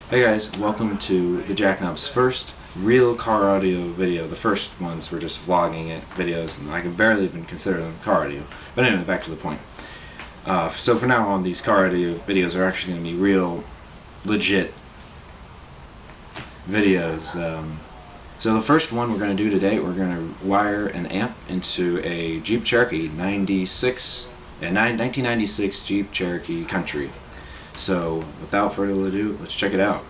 Hey guys, welcome to TheJackKnobs' first real car audio video. The first ones were just vlogging it videos, and I can barely even consider them car audio. But anyway, back to the point. So for now on, these car audio videos are actually going to be real, legit videos. So the first one we're going to do today, we're going to wire an amp into a Jeep Cherokee 1996 Jeep Cherokee Country. So, without further ado, let's check it out.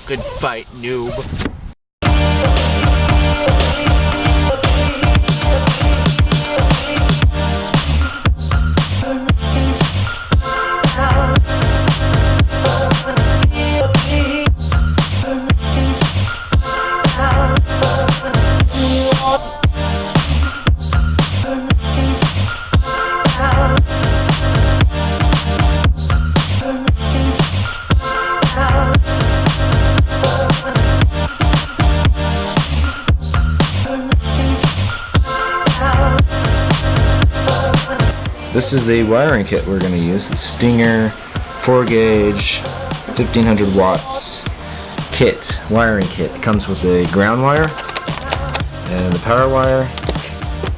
Good fight, noob. This is the wiring kit we're going to use. The Stinger 4-gauge 1500 watts kit, wiring kit. It comes with the ground wire and the power wire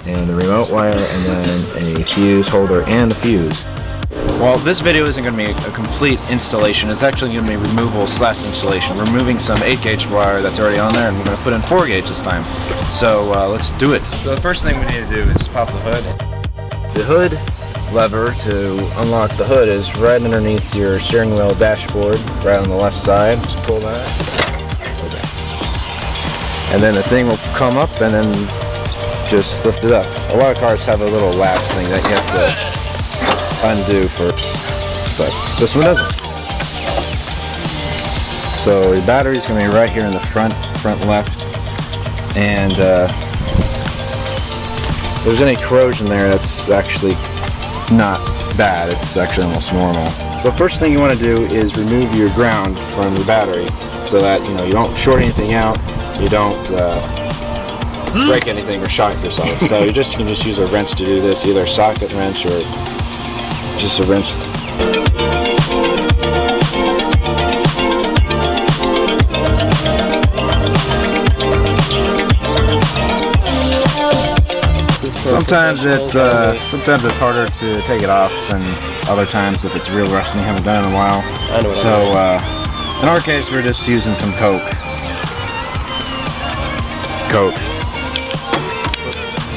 and the remote wire and then a fuse holder and a fuse. Well, this video isn't going to be a complete installation. It's actually going to be removal / installation. We're removing some 8-gauge wire that's already on there and we're going to put in 4-gauge this time. So let's do it. So the first thing we need to do is pop the hood. The hood lever to unlock the hood is right underneath your steering wheel dashboard, right on the left side. Just pull that. Okay. And then the thing will come up and then just lift it up. A lot of cars have a little latch thing that you have to undo first, but this one doesn't. So the battery's going to be right here in the front left, and if there's any corrosion there, that's actually not bad. It's actually almost normal. So first thing you want to do is remove your ground from the battery so that you don't short anything out, you don't break anything or shock yourself. So you can just use a wrench to do this, either a socket wrench or just a wrench. Sometimes it's harder to take it off than other times if it's real rusty and you haven't done it in a while. So in our case, we're just using some Coke.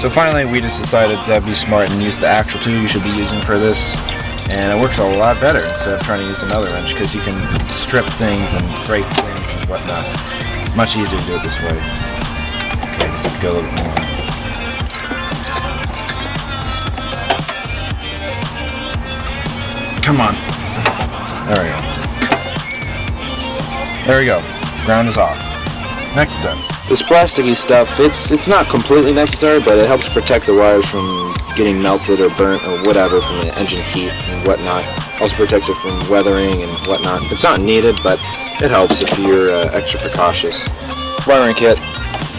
So finally, we just decided to be smart and use the actual tool you should be using for this, and it works a lot better instead of trying to use another wrench, because you can strip things and break things and whatnot. Much easier to do it this way. Okay, I guess I have to go a little bit more. Come on. There we go. There we go. Ground is off. Next step. This plasticky stuff, it's not completely necessary, but it helps protect the wires from getting melted or burnt or whatever from the engine heat and whatnot. Also protects it from weathering and whatnot. It's not needed, but it helps if you're extra precautious. Wiring kit.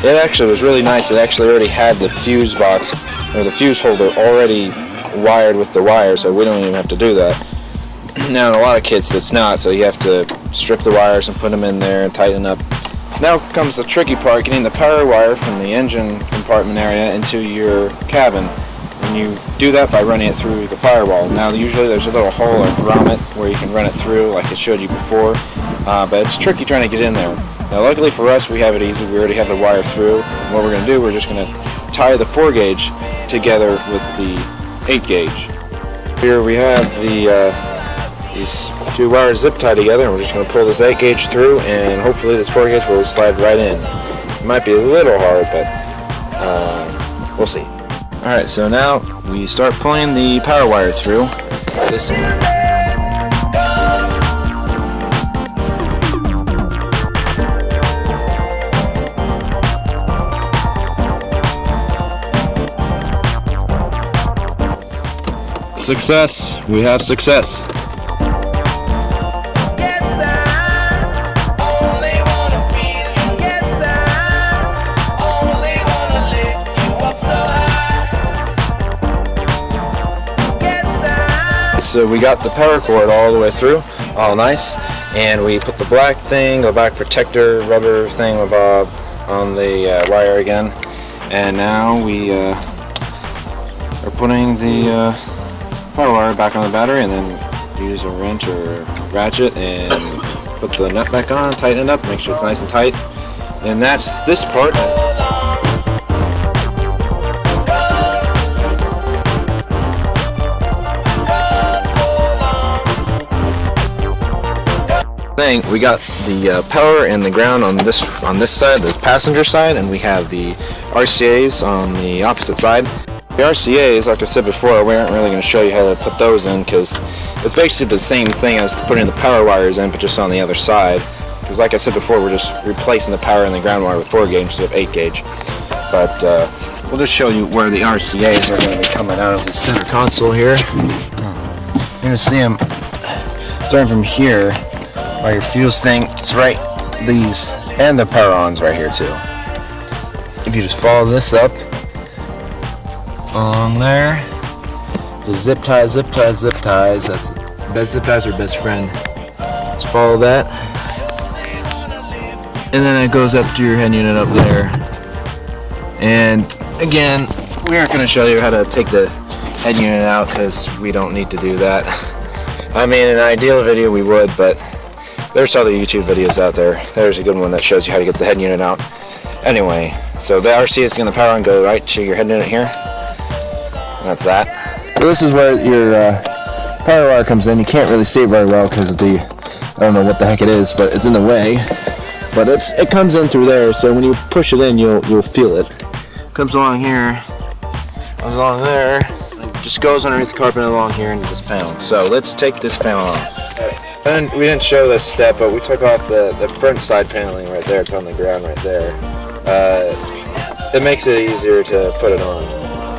It actually was really nice. It actually already had the fuse box or the fuse holder already wired with the wire, so we don't even have to do that. Now in a lot of kits it's not, so you have to strip the wires and put them in there and tighten up. Now comes the tricky part, getting the power wire from the engine compartment area into your cabin. And you do that by running it through the firewall. Now usually there's a little hole or grommet where you can run it through like it showed you before, but it's tricky trying to get in there. Now luckily for us, we have it easy. We already have the wire through. And what we're going to do, we're just going to tie the 4-gauge together with the 8-gauge. Here we have these two wires zip tied together, and we're just going to pull this 8-gauge through, and hopefully this 4-gauge will slide right in. It might be a little hard, but we'll see. Alright, so now we start pulling the power wire through. This Success! We have success! So we got the power cord all the way through, all nice, and we put the black protector rubber thingamabob on the wire again, and now we are putting the power wire back on the battery, and then use a wrench or ratchet and put the nut back on, tighten it up, make sure it's nice and tight, and that's this part. We got the power and the ground on this side, the passenger side, and we have the RCA's on the opposite side. The RCA's, like I said before, we aren't really going to show you how to put those in because it's basically the same thing as putting the power wires in, but just on the other side. Because like I said before, we're just replacing the power and the ground wire with 4 gauge instead of 8 gauge. But we'll just show you where the RCA's are going to be coming out of the center console here. You're going to see them starting from here. By your fuse thing, it's right, these, and the power on's right here too. If you just follow this up, along there, just zip ties, that's best zip ties are best friend. Just follow that, and then it goes up to your head unit up there. And again, we aren't going to show you how to take the head unit out because we don't need to do that. I mean, in an ideal video we would, but there's other YouTube videos out there. There's a good one that shows you how to get the head unit out. Anyway, so the RC is going to power and go right to your head unit here. And that's that. So this is where your power wire comes in. You can't really see it very well because I don't know what the heck it is, but it's in the way. But it comes in through there, so when you push it in, you'll feel it. Comes along here, comes along there, and just goes underneath the carpet along here into this panel. So let's take this panel off. And we didn't show this step, but we took off the front side paneling right there. It's on the ground right there. It makes it easier to put it on,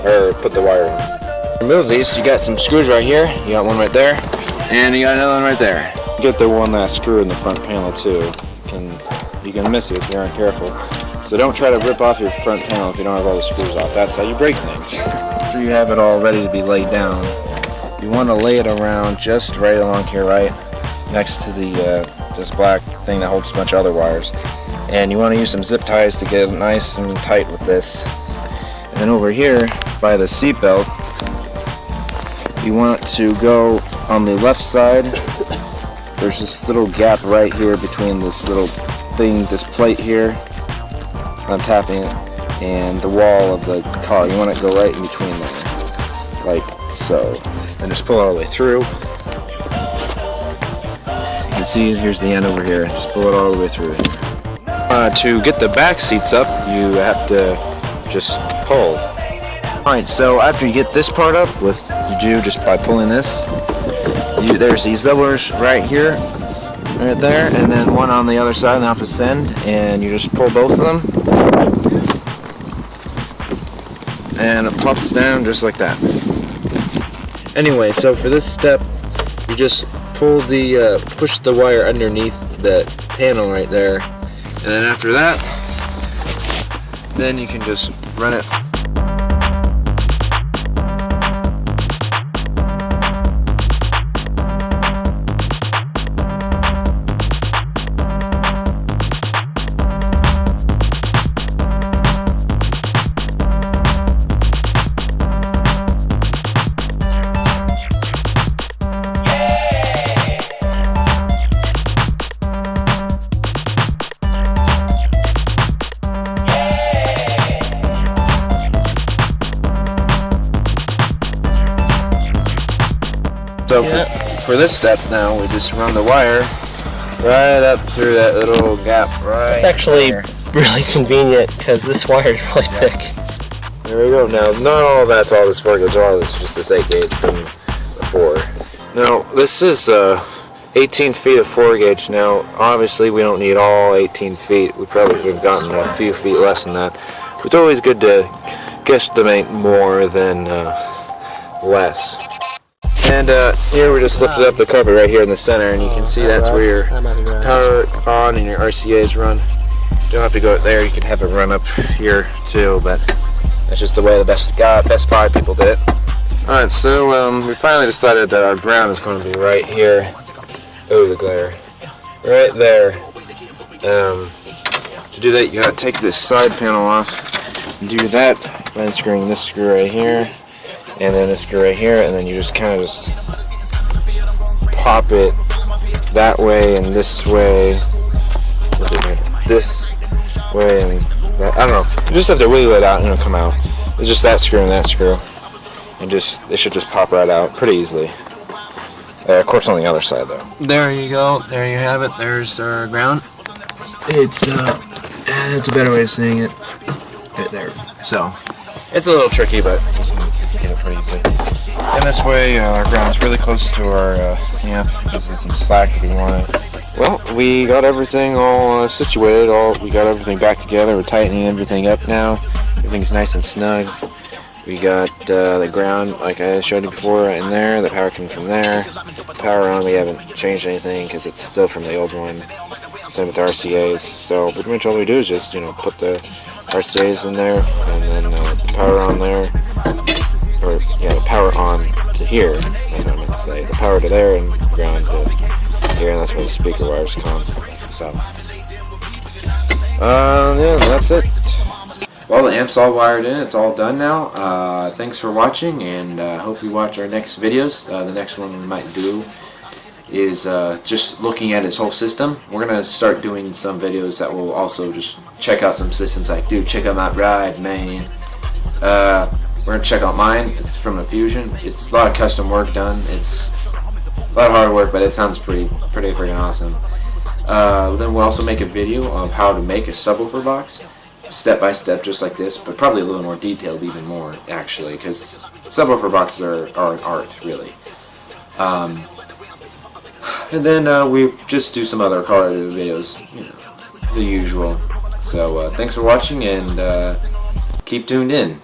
or put the wire on. Remove these. You got some screws right here. You got one right there, and you got another one right there. You get the one last screw in the front panel too. You can miss it if you aren't careful. So don't try to rip off your front panel if you don't have all the screws off. That's how you break things. After you have it all ready to be laid down, you want to lay it around just right along here, right next to the this black thing that holds a bunch of other wires, and you want to use some zip ties to get it nice and tight with this. And then over here by the seat belt, you want to go on the left side. There's this little gap right here between this little thing, this plate here, I'm tapping it, and the wall of the car. You want to go right in between there, like so, and just pull it all the way through. You can see here's the end over here. Just pull it all the way through. To get the back seats up, you have to just pull. Alright, so after you get this part up, you do just by pulling this. There's these levers right here, right there, and then one on the other side, on the opposite end, and you just pull both of them, and it pops down just like that. Anyway, so for this step, you just push the wire underneath the panel right there, and then after that, then you can just run it. So for this step now, we just run the wire right up through that little gap right It's actually there. really convenient because this wire is really thick. There we go. Now, not all that's all this 4 gauge, all this is just this 8 gauge from before. Now, this is 18 feet of 4 gauge. Now, obviously, we don't need all 18 feet. We probably could have gotten a few feet less than that. It's always good to guesstimate more than less. And here we just lifted up the cover right here in the center, and you can see that's where your power on and your RCA's run. You don't have to go there, you can have it run up here too, but that's just the way the Best Buy people did it. Alright, so we finally decided that our ground is going to be right here. Oh, the glare. Right there. To do that, you gotta take this side panel off. Do that by unscrewing this screw right here, and then this screw right here, and then you just kind of just pop it that way and this way. What's it here? This way and that. I don't know. You just have to wiggle it out and it'll come out. It's just that screw and that screw, and it should just pop right out pretty easily. Of course, on the other side though. There you go. There you have it. There's our ground. It's a better way of saying it. Right there. So it's a little tricky, but you can get it pretty easily. And this way, our ground's really close to our amp. Gives us some slack if we want it. Well, we got everything all situated. We got everything back together. We're tightening everything up now. Everything's nice and snug. We got the ground, like I showed you before, in there. The power coming from there. Power on, we haven't changed anything because it's still from the old one. Same with the RCAs. So pretty much all we do is just, put the RCAs in there, and then the power on there, or the power on to here. That's what I meant to say. The power to there and ground to here, and that's where the speaker wires come. So, yeah, that's it. Well, the amp's all wired in. It's all done now. Thanks for watching, and hope you watch our next videos. The next one we might do is just looking at his whole system. We're going to start doing some videos that will also just check out some systems like, dude, check out my ride, man. We're going to check out mine. It's from the Fusion. It's a lot of custom work done. It's a lot of hard work, but it sounds pretty freaking awesome. Then we'll also make a video of how to make a subwoofer box, step by step, just like this, but probably a little more detailed, even more actually, because subwoofer boxes are an art, really. And then we just do some other car videos, the usual. So thanks for watching, and keep tuned in.